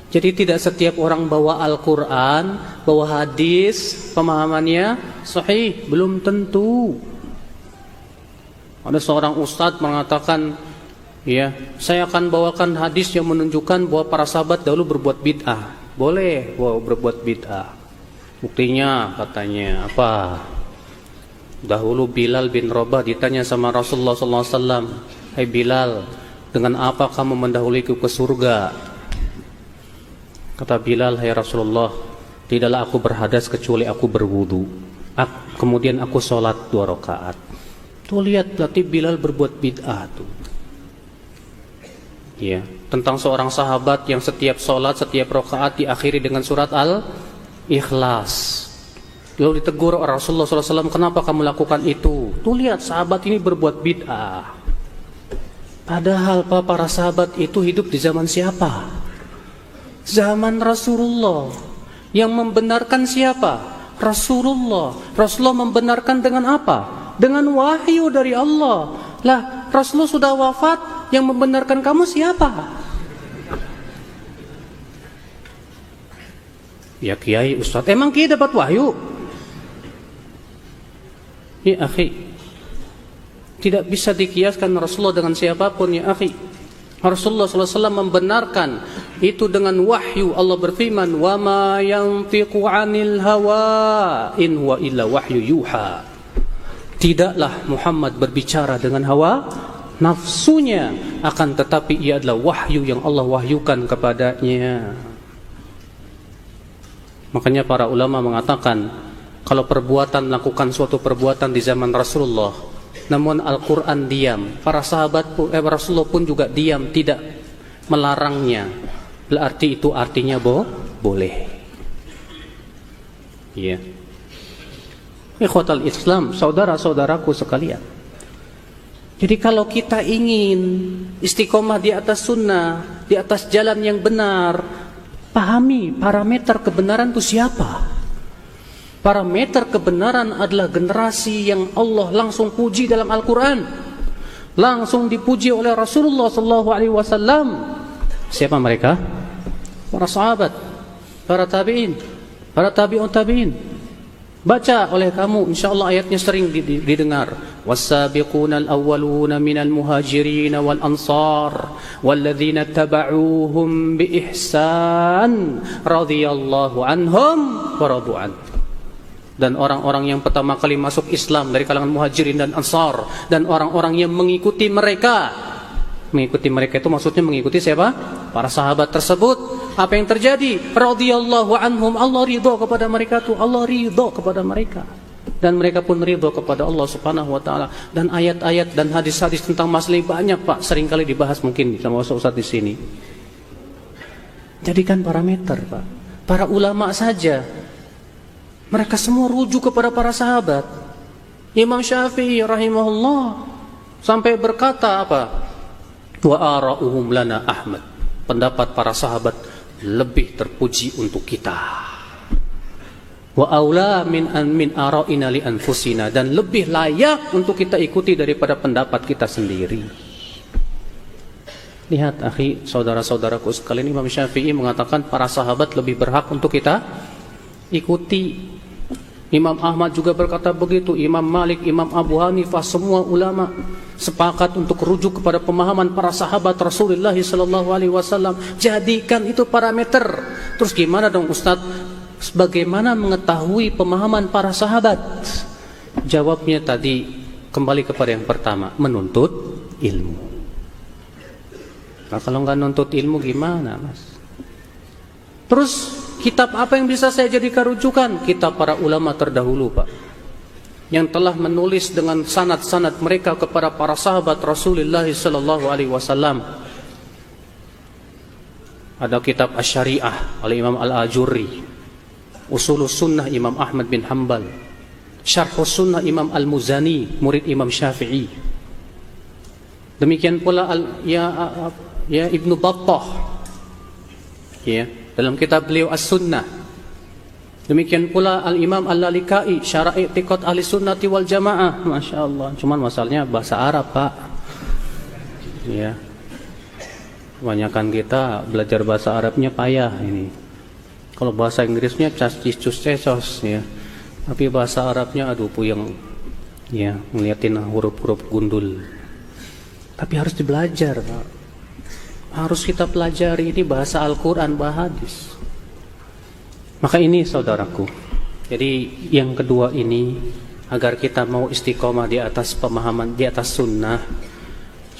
Jadi tidak setiap orang bawa Al-Quran, bawa hadis, pemahamannya sahih, belum tentu. Ada seorang ustadz mengatakan, ya, saya akan bawakan hadis yang menunjukkan bahwa para sahabat dahulu berbuat bid'ah. Boleh berbuat bid'ah. Buktinya katanya apa? Dahulu Bilal bin Rabah ditanya sama Rasulullah SAW, hai Bilal, dengan apa kamu mendahuluiku ke surga? Kata Bilal, hai Rasulullah, tidaklah aku berhadas kecuali aku berwudu. Kemudian aku sholat 2 rakaat. Tuh lihat, berarti Bilal berbuat bid'ah tuh. Ya, tentang seorang sahabat yang setiap sholat, setiap rakaat diakhiri dengan surat Al-Ikhlas. Lalu ditegur Rasulullah SAW, kenapa kamu lakukan itu? Tuh lihat, sahabat ini berbuat bid'ah. Padahal para sahabat itu hidup di zaman siapa? Zaman Rasulullah. Yang membenarkan siapa? Rasulullah. Rasulullah membenarkan dengan apa? Dengan wahyu dari Allah. Lah, Rasulullah sudah wafat, yang membenarkan kamu siapa? Ya kiai, ustaz. Emang kiai dapat wahyu? Ya akhi, tidak bisa dikiaskan Rasulullah dengan siapapun, ya akhi. Rasulullah SAW membenarkan itu dengan wahyu. Allah berfirman, wa ma yantiqu 'anil hawa in huwa illa wahyu yuha. Tidaklah Muhammad berbicara dengan hawa nafsunya, akan tetapi ia adalah wahyu yang Allah wahyukan kepadanya. Makanya para ulama mengatakan, kalau melakukan suatu perbuatan di zaman Rasulullah, namun Al-Quran diam, para sahabat Rasulullah pun juga diam, tidak melarangnya, berarti itu artinya boleh. Ya, ikhwatal Islam, saudara-saudaraku sekalian. Jadi kalau kita ingin istiqomah di atas sunnah, di atas jalan yang benar, pahami parameter kebenaran itu siapa. Parameter kebenaran adalah generasi yang Allah langsung puji dalam Al-Quran, langsung dipuji oleh Rasulullah SAW. Siapa mereka? Para sahabat, para tabi'in, para tabi'un tabi'in. Baca oleh kamu, insyaallah ayatnya sering didengar. Was-sabiqunal awwaluna minal muhajirin wal ansar walladzina tabauhum bi ihsan radhiyallahu anhum wa radu an. Dan orang-orang yang pertama kali masuk Islam dari kalangan muhajirin dan ansar, dan orang-orang yang mengikuti mereka. Mengikuti mereka itu maksudnya mengikuti siapa? Para sahabat tersebut. Apa yang terjadi? Radhiyallahu anhum, Allah ridha kepada mereka tuh, Allah ridha kepada mereka. Dan mereka pun ridha kepada Allah Subhanahu wa taala. Dan ayat-ayat dan hadis-hadis tentang masalah banyak, Pak, seringkali dibahas mungkin sama Ustaz di sini. Jadikan parameter, Pak. Para ulama saja, mereka semua rujuk kepada para sahabat. Imam Syafi'i rahimahullah sampai berkata apa? Wa ara'uhum lana Ahmad. Pendapat para sahabat lebih terpuji untuk kita. Wa aula min ara'ina li anfusina, dan lebih layak untuk kita ikuti daripada pendapat kita sendiri. Lihat akhi, saudara-saudaraku sekalian, Imam Syafi'i mengatakan para sahabat lebih berhak untuk kita ikuti. Imam Ahmad juga berkata begitu, Imam Malik, Imam Abu Hanifah, semua ulama sepakat untuk rujuk kepada pemahaman para sahabat Rasulullah SAW. Jadikan itu parameter. Terus gimana dong Ustaz? Bagaimana mengetahui pemahaman para sahabat? Jawabnya tadi kembali kepada yang pertama, menuntut ilmu. Nah, kalau nggak nuntut ilmu gimana, Mas? Terus kitab apa yang bisa saya jadikan rujukan? Kitab para ulama terdahulu, Pak, yang telah menulis dengan sanad-sanad mereka kepada para sahabat Rasulullah SAW. Ada kitab Asy-Syari'ah oleh Imam Al-Ajurri, Ushulus Sunnah Imam Ahmad bin Hanbal, Syarhus Sunnah Imam Al-Muzani, murid Imam Syafi'i. Demikian pula Ibnu Battah, ya, dalam kitab beliau As-Sunnah. Demikian pula Al-Imam Al-Lalikai, Syarah I'tiqad Ahli Sunnati wal Jamaah. Masya Allah, cuman masalahnya bahasa Arab, Pak. Ya. Kebanyakan kita belajar bahasa Arabnya payah ini. Kalau bahasa Inggrisnya cas-cus cesos ya. Tapi bahasa Arabnya aduh puyeng. Ya, ngeliatin huruf-huruf gundul. Tapi harus dibelajar, Pak. Harus kita pelajari ini bahasa Al-Quran, bahasa hadis. Maka ini saudaraku. Jadi yang kedua ini, agar kita mau istiqomah di atas pemahaman, di atas sunnah,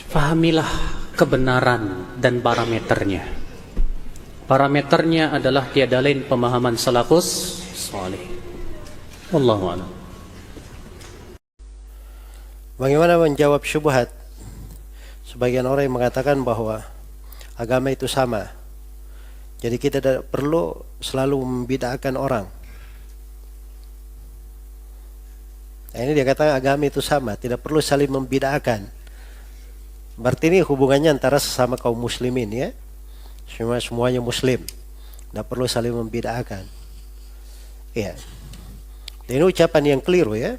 fahamilah kebenaran dan parameternya. Parameternya adalah tiada lain pemahaman salafus saleh. Wallahu a'lam. Bagaimana menjawab syubhat sebagian orang yang mengatakan bahwa agama itu sama, jadi kita tidak perlu selalu membid'ahkan orang. Nah, ini dia kata agama itu sama, tidak perlu saling membid'ahkan. Berarti ini hubungannya antara sesama kaum muslimin ya, semuanya muslim, tidak perlu saling membid'ahkan. Ya, dan ini ucapan yang keliru ya.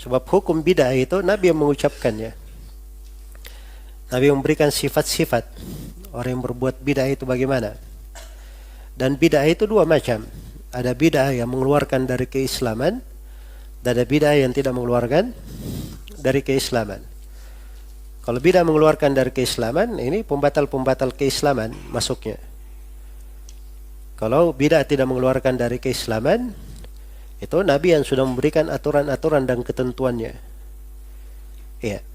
Sebab hukum bid'ah itu Nabi yang mengucapkannya. Nabi memberikan sifat-sifat orang yang berbuat bid'ah itu bagaimana. Dan bid'ah itu dua macam. Ada bid'ah yang mengeluarkan dari keislaman, dan ada bid'ah yang tidak mengeluarkan dari keislaman. Kalau bid'ah mengeluarkan dari keislaman, ini pembatal-pembatal keislaman masuknya. Kalau bid'ah tidak mengeluarkan dari keislaman, itu Nabi yang sudah memberikan aturan-aturan dan ketentuannya. Iya.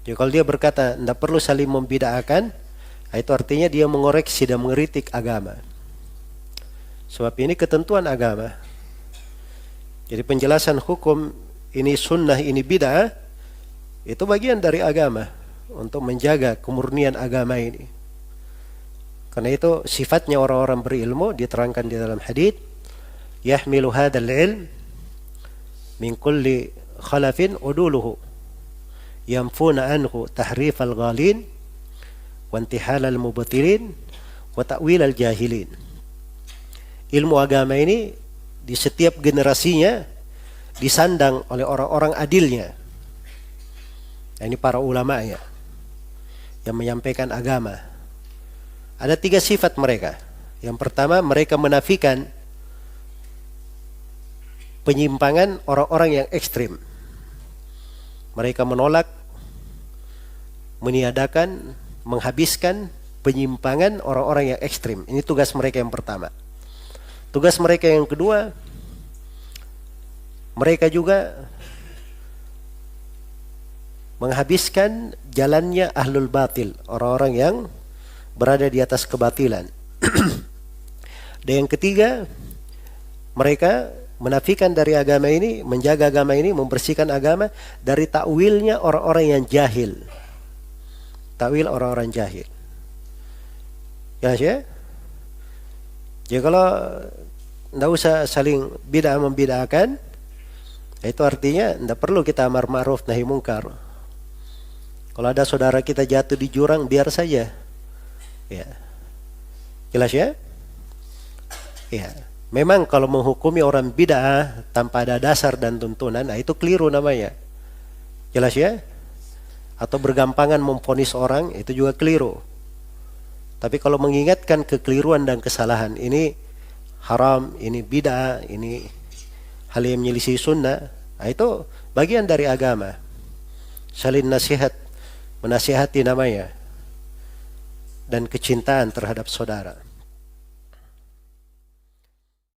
Jadi kalau dia berkata tidak perlu saling membid'ahkan, itu artinya dia mengoreksi dan mengkritik agama. Sebab ini ketentuan agama. Jadi penjelasan hukum ini sunnah, ini bid'ah, itu bagian dari agama untuk menjaga kemurnian agama ini. Karena itu sifatnya orang-orang berilmu diterangkan di dalam hadits, yahmilu hadzal ilm min kulli khalafin uduluhu yamfuna anhu tahrif al-ghalin wa intihal al-mubtilin wa ta'wil al-jahilin. Ilmu agama ini di setiap generasinya disandang oleh orang-orang adilnya. Nah, ini para ulama ya yang menyampaikan agama. Ada 3 sifat mereka. Yang pertama, mereka menafikan penyimpangan orang-orang yang ekstrim. Mereka menolak, meniadakan, menghabiskan penyimpangan orang-orang yang ekstrim. Ini tugas mereka yang pertama. Tugas mereka yang kedua, mereka juga menghabiskan jalannya ahlul batil, orang-orang yang berada di atas kebatilan. Dan yang ketiga, mereka menafikan dari agama ini, menjaga agama ini, membersihkan agama dari takwilnya orang-orang yang jahil. Takwil orang-orang jahil. Ya. Jadi kalau tidak usah saling bid'ah membid'ahkan, itu artinya tidak perlu kita amar ma'ruf nahi mungkar. Kalau ada saudara kita jatuh di jurang, biar saja. Ya. Jelas ya? Ya. Memang kalau menghukumi orang bid'ah tanpa ada dasar dan tuntunan, nah itu keliru namanya. Jelas ya? Atau bergampangan memvonis orang, itu juga keliru. Tapi kalau mengingatkan kekeliruan dan kesalahan, ini haram, ini bid'ah, ini hal yang menyelisih sunnah, nah itu bagian dari agama. Saling nasihat, menasihati namanya, dan kecintaan terhadap saudara.